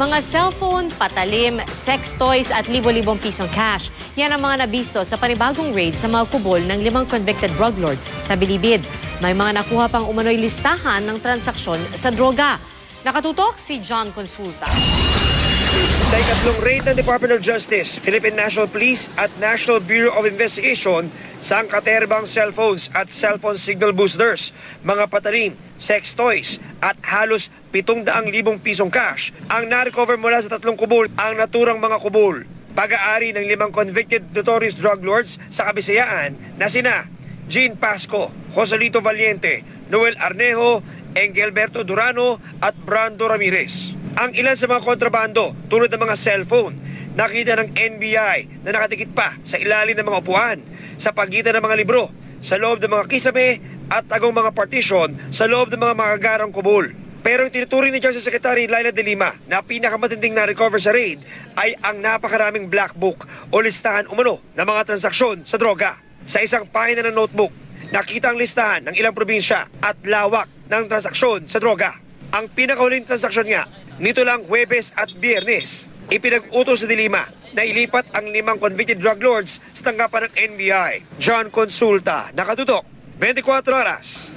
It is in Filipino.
Mga cellphone, patalim, sex toys at libo-libong pisong cash. Yan ang mga nabisto sa panibagong raid sa mga kubol ng 5 convicted drug lord sa Bilibid. May mga nakuha pang umano'y listahan ng transaksyon sa droga. Nakatutok si John Consulta. Sa ikatlong raid ng Department of Justice, Philippine National Police at National Bureau of Investigation sa katerbang cellphones at cellphone signal boosters, mga patalim, sex toys at halos 700,000 pisong cash ang na-recover mula sa 3 kubol ang naturang mga kubol. Pag-aari ng 5 convicted notorious drug lords sa Kabisayaan na sina Jean Pasco, Joselito Valiente, Noel Arnejo, Engelberto Durano at Brando Ramirez. Ang ilan sa mga kontrabando tulad ng mga cellphone, nakita ng NBI na nakatikit pa sa ilalim ng mga upuan, sa pagitan ng mga libro, sa loob ng mga kisame at tagong mga partition sa loob ng mga magagarang kubol. Pero yung tinuturing ni Justice Secretary Laila De Lima na pinakamatinding na-recover sa raid ay ang napakaraming black book o listahan umano ng mga transaksyon sa droga. Sa isang pahina ng notebook, nakita ang listahan ng ilang probinsya at lawak ng transaksyon sa droga. Ang pinakahuling transaksyon nga, nito lang Huwebes at Biyernes, ipinag-utos sa De Lima na ilipat ang 5 convicted drug lords sa tanggapan ng NBI. John Consulta, nakatutok, 24 oras.